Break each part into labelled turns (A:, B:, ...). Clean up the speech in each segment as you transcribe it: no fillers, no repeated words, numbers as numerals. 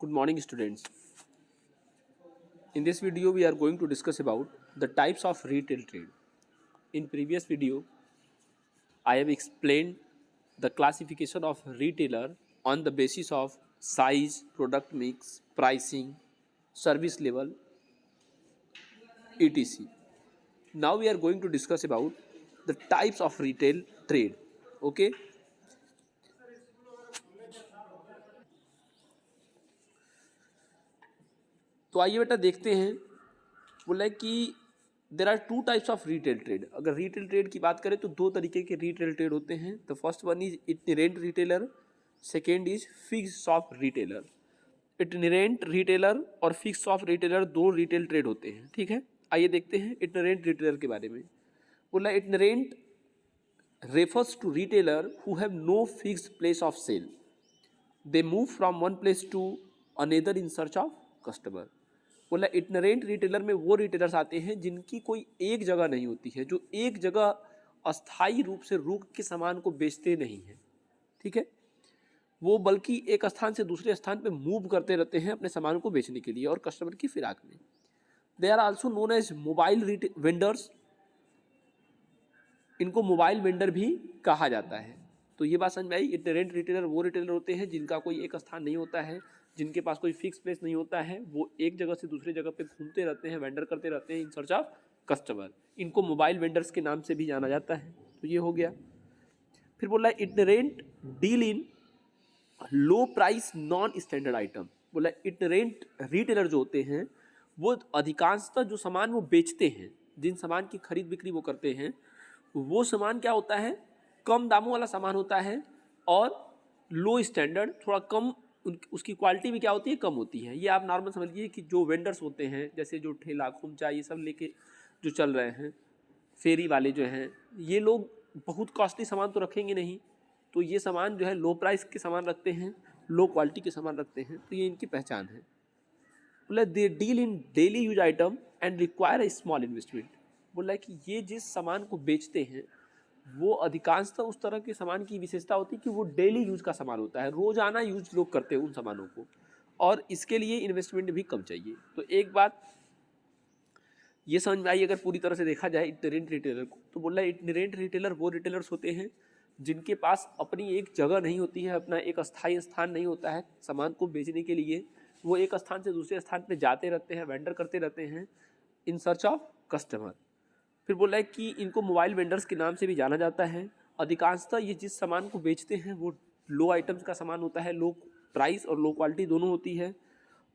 A: Good morning, students. In this video, we are going to discuss about the types of retail trade. In previous video, I have explained the classification of retailer on the basis of size, product mix, pricing, service level, etc. Now we are going to discuss about the types of retail trade. Okay. तो आइए बेटा देखते हैं। बोला है कि there are two types of retail trade. अगर retail trade की बात करें तो दो तरीके के रिटेल ट्रेड होते हैं। The first one is itinerant retailer, second is fix shop retailer. Itinerant retailer और फिक्स शॉप रिटेलर दो रिटेल ट्रेड होते हैं। ठीक है, आइए देखते हैं इटिनेरेंट रिटेलर के बारे में। बोला itinerant refers to retailer who have no fixed place of sale, they move from one place to another in search of customer. बोला इटिनेरेंट रिटेलर में वो रिटेलर्स आते हैं जिनकी कोई एक जगह नहीं होती है, जो एक जगह अस्थायी रूप से रुक के सामान को बेचते नहीं हैं। ठीक है, वो बल्कि एक स्थान से दूसरे स्थान पे मूव करते रहते हैं अपने सामान को बेचने के लिए और कस्टमर की फिराक में। They are also known as mobile vendors. इनको मोबाइल वेंडर भी कहा जाता है। तो ये बात समझ में आई। इटिनेरेंट रिटेलर वो रिटेलर होते हैं जिनका कोई एक स्थान नहीं होता है, जिनके पास कोई फिक्स प्लेस नहीं होता है, वो एक जगह से दूसरी जगह पे घूमते रहते हैं, वेंडर करते रहते हैं इन सर्च ऑफ कस्टमर। इनको मोबाइल वेंडर्स के नाम से भी जाना जाता है। तो ये हो गया। फिर बोला itinerant deal in low price non standard item. बोला इटिनेरेंट रिटेलर जो होते हैं वो अधिकांशतः जो सामान वो बेचते हैं, जिन सामान की खरीद बिक्री वो करते हैं, वो सामान क्या होता है, कम दामों वाला सामान होता है और लो स्टैंडर्ड, थोड़ा कम उसकी क्वालिटी भी क्या होती है, कम होती है। ये आप नॉर्मल समझिए कि जो वेंडर्स होते हैं, जैसे जो ठेला खुमचा ये सब लेके जो चल रहे हैं, फेरी वाले जो हैं, ये लोग बहुत कॉस्टली सामान तो रखेंगे नहीं। तो ये सामान जो है लो प्राइस के सामान रखते हैं, लो क्वालिटी के सामान रखते हैं। तो ये इनकी पहचान है। बोला they deal in daily use item and require a small investment. बोला कि ये जिस सामान को बेचते हैं वो अधिकांशतः उस तरह के सामान की विशेषता होती है कि वो डेली यूज का सामान होता है, रोजाना यूज लोग करते हैं उन सामानों को, और इसके लिए इन्वेस्टमेंट भी कम चाहिए। तो एक बात ये समझ में आई अगर पूरी तरह से देखा जाए इटिनेरेंट रिटेलर को। तो बोला इटिनेरेंट रिटेलर वो रिटेलर्स होते हैं जिनके पास अपनी एक जगह नहीं होती है, अपना एक अस्थायी स्थान नहीं होता है सामान को बेचने के लिए। वो एक स्थान से दूसरे स्थान पर जाते रहते हैं, वेंडर करते रहते हैं इन सर्च ऑफ कस्टमर। फिर बोला है कि इनको मोबाइल वेंडर्स के नाम से भी जाना जाता है। अधिकांशतः ये जिस सामान को बेचते हैं वो लो आइटम्स का सामान होता है, लो प्राइस और लो क्वालिटी दोनों होती है।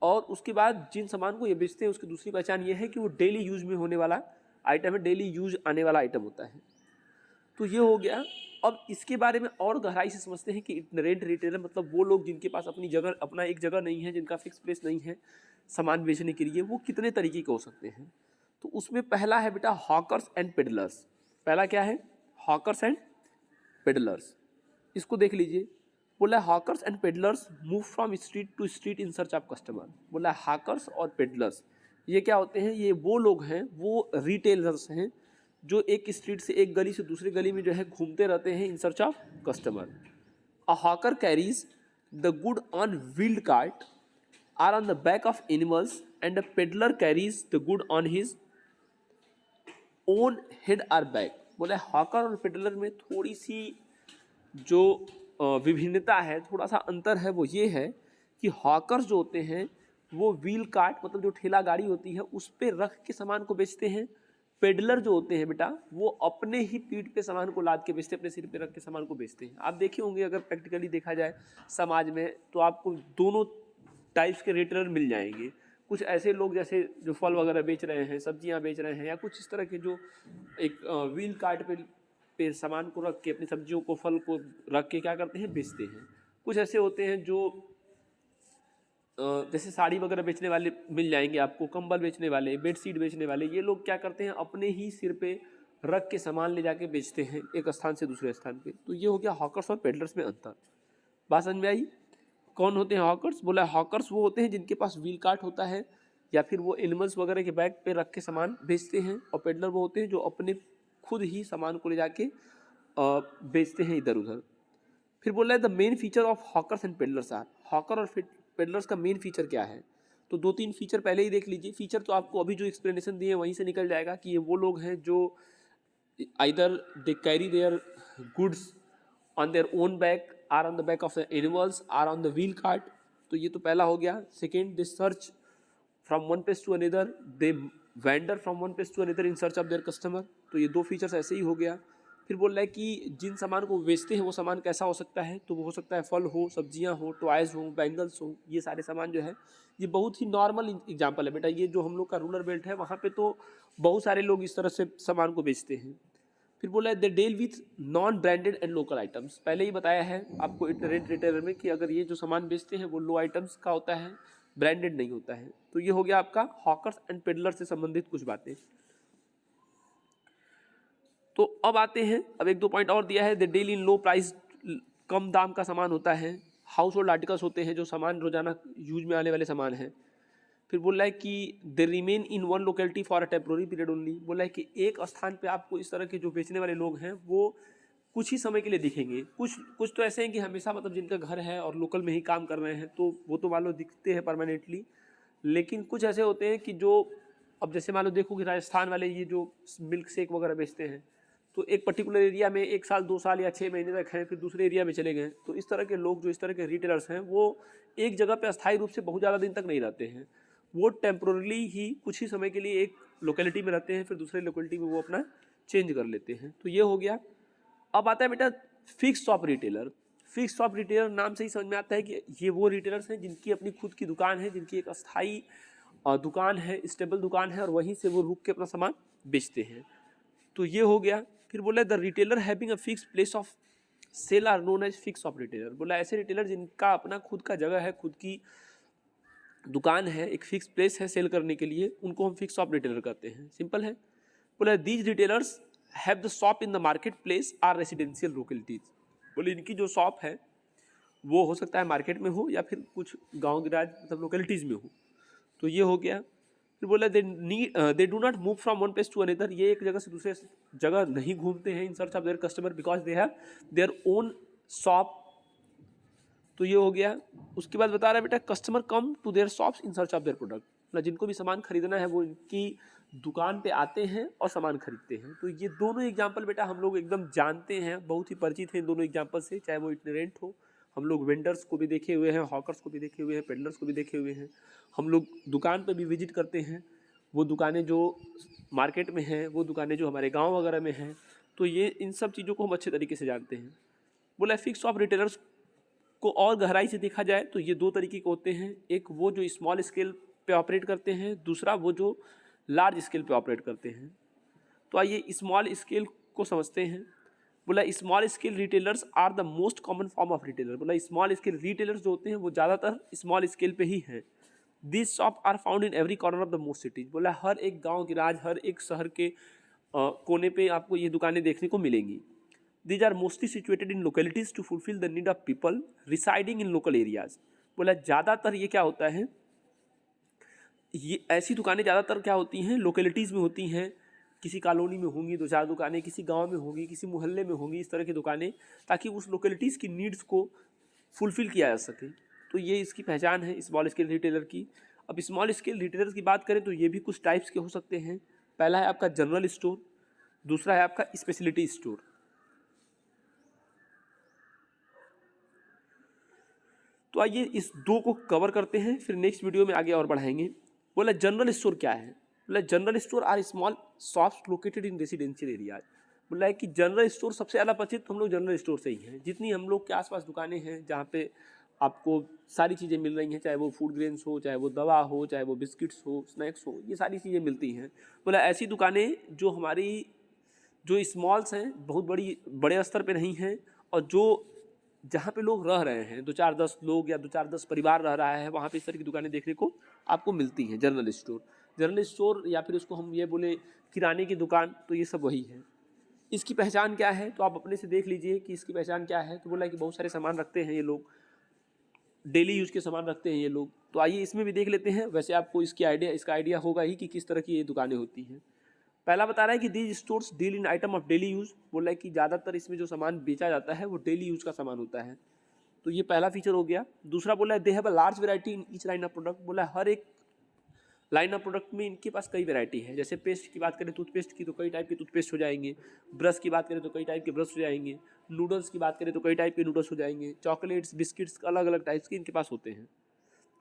A: और उसके बाद जिन सामान को ये बेचते हैं उसकी दूसरी पहचान ये है कि वो डेली यूज में होने वाला आइटम है, डेली यूज आने वाला आइटम होता है। तो ये हो गया। अब इसके बारे में और गहराई से समझते हैं कि इटिनेरेंट रिटेलर मतलब वो लोग जिनके पास अपनी जगह, अपना एक जगह नहीं है, जिनका फिक्स प्लेस नहीं है सामान बेचने के लिए, वो कितने तरीके के हो सकते हैं। तो उसमें पहला है बेटा हॉकर्स एंड पेडलर्स। पहला क्या है, हॉकर्स एंड पेडलर्स। इसको देख लीजिए। बोला hawkers and peddlers move from street to street in search of customer. बोला हॉकर्स और पेडलर्स ये क्या होते हैं, ये वो लोग हैं, वो रिटेलर्स हैं जो एक स्ट्रीट से एक गली से दूसरी गली में जो है घूमते रहते हैं in search of customer. A hawker carries the good on wheeled cart or on the back of animals and a peddler carries the good on his own head or back. बोले हॉकर और peddler में थोड़ी सी जो विभिन्नता है, थोड़ा सा अंतर है, वो ये है कि हॉकर्स जो होते हैं वो व्हील कार्ट मतलब जो ठेला गाड़ी होती है उस पर रख के सामान को बेचते हैं। पेडलर जो होते हैं बेटा वो अपने ही पीठ पे सामान को लाद के बेचते हैं, अपने सिर पे रख के सामान को बेचते हैं। आप देखे होंगे अगर प्रैक्टिकली देखा जाए समाज में तो आपको दोनों टाइप्स के रिटेलर मिल जाएंगे। कुछ ऐसे लोग जैसे जो फल वगैरह बेच रहे हैं, सब्जियां बेच रहे हैं, या कुछ इस तरह के जो एक व्हील कार्ट पे सामान को रख के अपनी सब्जियों को, फल को रख के क्या करते हैं, बेचते हैं। कुछ ऐसे होते हैं जो जैसे साड़ी वगैरह बेचने वाले मिल जाएंगे आपको, कंबल बेचने वाले, बेडशीट बेचने वाले। ये लोग क्या करते हैं, अपने ही सिर पे रख के सामान ले जाके बेचते हैं एक स्थान से दूसरे स्थान पे। तो ये हो गया हॉकर्स और पेडलर्स में अंतर। बात समझ में आई। कौन होते हैं हॉकर्स? बोला हॉकर्स वो होते हैं जिनके पास व्हील कार्ट होता है या फिर वो एनिमल्स वगैरह के बैग पे रख के सामान बेचते हैं। और पेडलर वो होते हैं जो अपने खुद ही सामान को ले जाके बेचते हैं इधर उधर। फिर बोला है the main feature of hawkers and peddlers are, hawker और पेडलर्स का मेन फीचर क्या है। तो 2-3 फीचर पहले ही देख लीजिए। फीचर तो आपको अभी जो एक्सप्लेनेशन दिए वहीं से निकल जाएगा कि ये वो लोग हैं जो either they carry their goods on their own back, or on the back of the animals, or on the wheel cart. तो ये तो पहला हो गया। Second, they search from one place to another, they vendor from one place to another in search of their customer. तो ये 2 features ऐसे ही हो गया। फिर बोल रहा है कि जिन सामान को बेचते हैं वो सामान कैसा हो सकता है, तो वो हो सकता है फल हो, सब्जियां हो, टॉयज़ हो, बैंगल्स हो, ये सारे सामान जो है ये बहुत ही नॉर्मल एग्जांपल है बेटा। ये जो हम लोग का रूरल बेल्ट है वहाँ पे तो बहुत सारे लोग इस तरह से सामान को बेचते हैं। फिर बोला है they deal with non branded and local items. पहले ही बताया है आपको इटरेंट रिटेलर में कि अगर ये जो सामान बेचते हैं वो लो आइटम्स का होता है, ब्रांडेड नहीं होता है। तो ये हो गया आपका हॉकर्स एंड पेडलर से संबंधित कुछ बातें। तो अब आते हैं, अब 1-2 पॉइंट और दिया है। They deal in low price, कम दाम का सामान होता है। हाउस होल्ड आर्टिकल्स होते हैं जो सामान रोजाना यूज में आने वाले सामान हैं। फिर बोल रहा है कि they remain in one locality for a temporary period only. बोल रहा है कि एक स्थान पे आपको इस तरह के जो बेचने वाले लोग हैं वो कुछ ही समय के लिए दिखेंगे। कुछ तो ऐसे हैं कि हमेशा मतलब जिनका घर है और लोकल में ही काम कर रहे हैं तो वो तो मान लो दिखते हैं परमानेंटली। लेकिन कुछ ऐसे होते हैं कि जो, अब जैसे मान लो देखो कि राजस्थान वाले ये जो मिल्क शेक वगैरह बेचते हैं तो एक पर्टिकुलर एरिया में 1 साल 2 साल या 6 महीने तक हैं, फिर दूसरे एरिया में चले गए। तो इस तरह के लोग, जो इस तरह के रिटेलर्स हैं, वो एक जगह पे अस्थायी रूप से बहुत ज़्यादा दिन तक नहीं रहते हैं। वो टेम्पोरली ही कुछ ही समय के लिए एक लोकेलिटी में रहते हैं, फिर दूसरे लोकेलिटी में वो अपना चेंज कर लेते हैं। तो ये हो गया। अब आता है बेटा fix shop retailer. Fix shop retailer नाम से ही समझ में आता है कि ये वो रिटेलर्स हैं जिनकी अपनी खुद की दुकान है, जिनकी एक अस्थाई दुकान है, स्टेबल दुकान है, और वहीं से वो रुक के अपना सामान बेचते हैं। तो ये हो गया। फिर बोला the retailer having a fix place of sale are known as fix shop retailer. बोला ऐसे रिटेलर जिनका अपना खुद का जगह है, खुद की दुकान है, एक फिक्स प्लेस है सेल करने के लिए, उनको हम फिक्स शॉप रिटेलर कहते हैं। सिंपल है। बोला these retailers have the shop in the market place or residential localities. बोले इनकी जो शॉप है वो हो सकता है मार्केट में हो या फिर कुछ गांव गिराज मतलब लोकेलिटीज़ में हो। तो ये हो गया। फिर बोला they do not move from one place to another. ये एक जगह से दूसरे जगह नहीं घूमते हैं in search of their customer because they have their own shop. तो ये हो गया। उसके बाद बता रहा है बेटा customer come to their shops in search of their product. मतलब जिनको भी सामान खरीदना है वो इनकी दुकान पे आते हैं और सामान खरीदते हैं। तो ये दोनों एग्जाम्पल बेटा हम लोग एकदम जानते हैं, बहुत ही परिचित हैं इन दोनों एग्जाम्पल से। चाहे वो इटरेंट हो, हम लोग वेंडर्स को भी देखे हुए हैं, हॉकर्स को भी देखे हुए हैं, पेडलर्स को भी देखे हुए हैं। हम लोग दुकान पे भी विजिट करते हैं, वो दुकानें जो मार्केट में हैं, वो दुकानें जो हमारे गांव वगैरह में हैं। तो ये इन सब चीज़ों को हम अच्छे तरीके से जानते हैं। बोला फिक्स शॉप रिटेलर्स को और गहराई से देखा जाए तो ये 2 तरीके के होते हैं। एक वो जो स्मॉल स्केल पे ऑपरेट करते हैं, दूसरा वो जो लार्ज स्केल पे ऑपरेट करते हैं। तो आइए स्मॉल स्केल को समझते हैं। बोला small scale retailers are the most common form of retailer. बोला स्मॉल स्केल रिटेलर्स जो होते हैं वो ज़्यादातर स्मॉल स्केल पे ही हैं। This shop are found in every corner of the most cities. बोला हर एक गांव गिराज, हर एक शहर के कोने पे आपको ये दुकानें देखने को मिलेंगी। These are mostly situated in localities to fulfil the need of people residing in local areas. बोला ज़्यादातर ये क्या होता है, ये ऐसी दुकानें ज़्यादातर क्या होती हैं, लोकेलिटीज़ में होती हैं। किसी कॉलोनी में होंगी 2-4 दुकानें, किसी गांव में होंगी, किसी मोहल्ले में होंगी, इस तरह की दुकानें, ताकि उस लोकेलिटीज़ की नीड्स को फुलफ़िल किया जा सके। तो ये इसकी पहचान है स्मॉल स्केल रिटेलर की। अब स्मॉल स्केल रिटेलर की बात करें तो ये भी कुछ टाइप्स के हो सकते हैं। पहला है आपका जनरल स्टोर, दूसरा है आपका स्पेशलिटी स्टोर। तो आइए इस 2 को कवर करते हैं, फिर नेक्स्ट वीडियो में आगे और बढ़ाएंगे। बोला जनरल स्टोर क्या है। बोला general store are small shops located in residential areas. बोला है कि जनरल स्टोर सबसे ज़्यादा परिचित हम लोग जनरल स्टोर से ही हैं। जितनी हम लोग के आसपास दुकानें हैं जहाँ पे आपको सारी चीज़ें मिल रही हैं, चाहे वो फूड ग्रेन्स हो, चाहे वो दवा हो, चाहे वो बिस्किट्स हो, स्नैक्स हो, ये सारी चीज़ें मिलती हैं। बोला ऐसी दुकानें जो हमारी जो स्मॉल्स हैं, बहुत बड़े स्तर पे नहीं हैं, और जो जहाँ पे लोग रह रहे हैं, 2-4-10 लोग या 2-4-10 परिवार रह रहा है, वहाँ पे इस तरह की दुकानें देखने को आपको मिलती हैं। जनरल स्टोर या फिर उसको हम ये बोले किराने की दुकान, तो ये सब वही है। इसकी पहचान क्या है तो आप अपने से देख लीजिए कि इसकी पहचान क्या है। तो बोला कि बहुत सारे सामान रखते हैं ये लोग, डेली यूज के सामान रखते हैं ये लोग। तो आइए इसमें भी देख लेते हैं। वैसे आपको इसका आइडिया होगा ही कि किस तरह की ये दुकानें होती हैं। पहला बता रहा है कि these stores deal in item of daily use. बोला है कि ज़्यादातर इसमें जो सामान बेचा जाता है वो डेली यूज का सामान होता है। तो ये पहला फीचर हो गया। दूसरा बोला है they have a large variety in each line of product, बोला हर एक लाइन ऑफ प्रोडक्ट में इनके पास कई वैरायटी है। जैसे पेस्ट की बात करें, टूथपेस्ट की, तो कई टाइप के टूथपेस्ट हो जाएंगे। ब्रश की बात करें तो कई टाइप के ब्रश हो जाएंगे। नूडल्स की बात करें तो कई टाइप के नूडल्स हो जाएंगे। चॉकलेट्स, बिस्किट्स, अलग अलग टाइप्स के इनके पास होते हैं।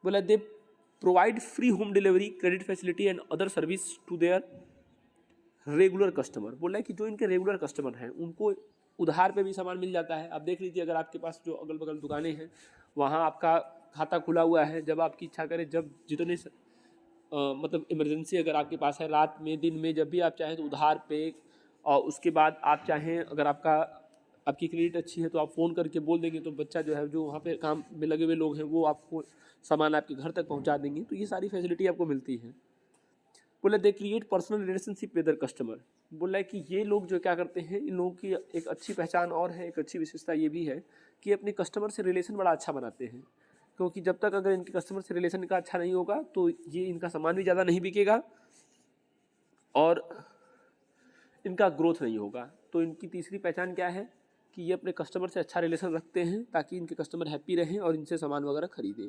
A: बोला they provide free home delivery, credit facility and other service to their regular customer. बोला है कि जो इनके रेगुलर कस्टमर हैं उनको उधार पे भी सामान मिल जाता है। आप देख लीजिए, अगर आपके पास जो अगल बगल दुकानें हैं वहाँ आपका खाता खुला हुआ है, जब आपकी इच्छा करे, जब जितने मतलब इमरजेंसी अगर आपके पास है, रात में, दिन में, जब भी आप चाहें तो उधार पे, और उसके बाद आप चाहें अगर आपकी क्रेडिट अच्छी है तो आप फ़ोन करके बोल देंगे तो बच्चा जो है, जो वहाँ पे काम में लगे हुए लोग हैं, वो आपको सामान आपके घर तक पहुँचा देंगे। तो ये सारी फैसिलिटी आपको मिलती है। बोला they create personal relationship with their customer. बोला है कि ये लोग जो क्या करते हैं, इन लोगों की एक अच्छी पहचान और है, एक अच्छी विशेषता ये भी है कि अपने कस्टमर से रिलेशन बड़ा अच्छा बनाते हैं। क्योंकि जब तक अगर इनके कस्टमर से रिलेशन का अच्छा नहीं होगा तो ये इनका सामान भी ज़्यादा नहीं बिकेगा और इनका ग्रोथ नहीं होगा। तो इनकी तीसरी पहचान क्या है कि ये अपने कस्टमर से अच्छा रिलेशन रखते हैं ताकि इनके कस्टमर हैप्पी रहें और इनसे सामान वगैरह खरीदें।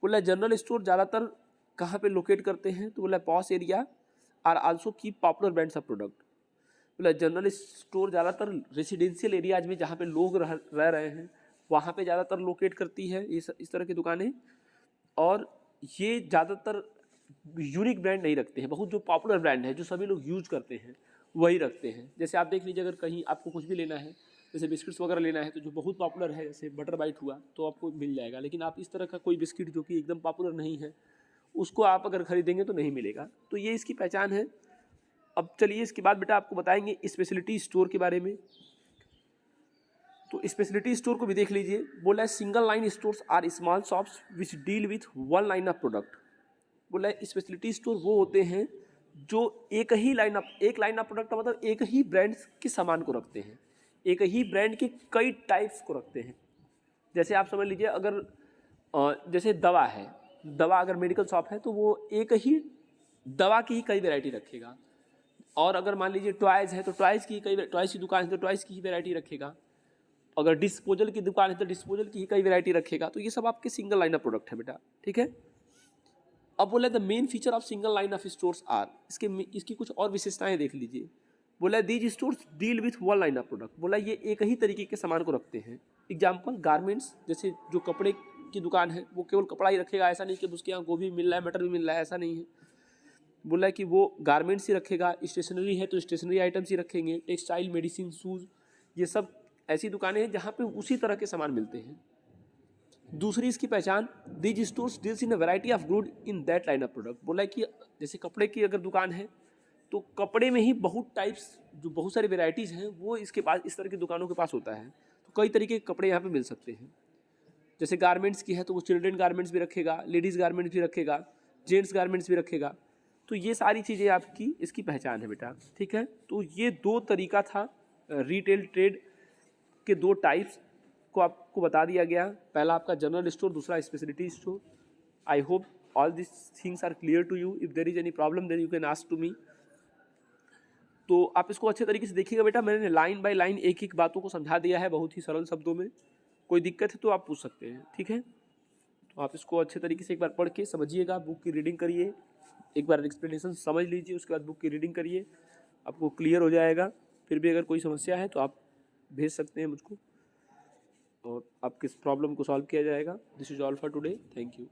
A: बोला जनरल स्टोर ज़्यादातर कहाँ पे लोकेट करते हैं, तो बोला posh area are also keep popular brands of product. बोला जनरल स्टोर ज़्यादातर रेसिडेंशियल एरियाज में जहाँ पे लोग रह रहे हैं वहाँ पे ज़्यादातर लोकेट करती है इस तरह की दुकानें। और ये ज़्यादातर यूनिक ब्रांड नहीं रखते हैं, बहुत जो पॉपुलर ब्रांड है जो सभी लोग यूज करते हैं वही रखते हैं। जैसे आप देख लीजिए, अगर कहीं आपको कुछ भी लेना है, जैसे बिस्किट्स वगैरह लेना है, तो जो बहुत पॉपुलर है जैसे बटर बाइट हुआ तो आपको मिल जाएगा। लेकिन आप इस तरह का कोई बिस्किट जो कि एकदम पॉपुलर नहीं है उसको आप अगर खरीदेंगे तो नहीं मिलेगा। तो ये इसकी पहचान है। अब चलिए इसके बाद बेटा आपको बताएंगे स्पेशलिटी स्टोर के बारे में। तो स्पेशलिटी स्टोर को भी देख लीजिए। बोला है single line stores are small shops which deal with one line of product. बोला है स्पेशलिटी स्टोर वो होते हैं जो एक लाइन ऑफ प्रोडक्ट का मतलब एक ही ब्रांड के सामान को रखते हैं, एक ही ब्रांड के कई टाइप्स को रखते हैं। जैसे आप समझ लीजिए, अगर जैसे दवा है, दवा अगर मेडिकल शॉप है तो वो एक ही दवा की ही कई वैरायटी रखेगा। और अगर मान लीजिए टॉयज़ है तो टॉयज़ की दुकान है तो टॉयज़ की ही वैरायटी रखेगा। अगर डिस्पोजल की दुकान है तो डिस्पोजल की ही कई वैरायटी रखेगा। तो ये सब आपके सिंगल लाइन ऑफ प्रोडक्ट है बेटा, ठीक है। अब बोला the main feature of single line of stores are, इसकी कुछ और विशेषताएं देख लीजिए। बोला these stores deal with one line of product. बोला ये एक ही तरीके के सामान को रखते हैं। एग्जाम्पल गारमेंट्स, जैसे जो कपड़े की दुकान है वो केवल कपड़ा ही रखेगा, ऐसा नहीं कि उसके यहाँ गोभी मिल रहा है, मटर भी मिल रहा है, ऐसा नहीं है। बोला कि वो गारमेंट्स ही रखेगा। स्टेशनरी है तो स्टेशनरी आइटम्स ही रखेंगे। टेक्सटाइल, मेडिसिन, शूज़, ये सब ऐसी दुकानें हैं जहाँ पे उसी तरह के सामान मिलते हैं। दूसरी इसकी पहचान, these stores deals in a variety of good in that line of product. बोला कि जैसे कपड़े की अगर दुकान है तो कपड़े में ही बहुत टाइप्स, जो बहुत सारी वेराइटीज़ हैं वो इसके पास, इस तरह की दुकानों के पास होता है। तो कई तरीके के कपड़े यहाँ पे मिल सकते हैं। जैसे गारमेंट्स की है तो वो चिल्ड्रेन गारमेंट्स भी रखेगा, लेडीज़ गारमेंट्स भी रखेगा, जेंट्स गारमेंट्स भी रखेगा। तो ये सारी चीज़ें आपकी इसकी पहचान है बेटा, ठीक है। तो ये दो तरीका था रिटेल ट्रेड के, दो टाइप्स को आपको बता दिया गया। पहला आपका जनरल स्टोर, दूसरा speciality store. I hope all this things are clear to you. If there is any problem then you can ask to me. तो आप इसको अच्छे तरीके से देखिएगा बेटा, मैंने लाइन बाय लाइन एक एक बातों को समझा दिया है बहुत ही सरल शब्दों में। कोई दिक्कत है तो आप पूछ सकते हैं, ठीक है। तो आप इसको अच्छे तरीके से एक बार पढ़ के समझिएगा, बुक की रीडिंग करिए, एक बार एक्सप्लेनेशन समझ लीजिए, उसके बाद बुक की रीडिंग करिए, आपको क्लियर हो जाएगा। फिर भी अगर कोई समस्या है तो आप भेज सकते हैं मुझको और आपकी इस प्रॉब्लम को सॉल्व किया जाएगा। This is all for today, thank you.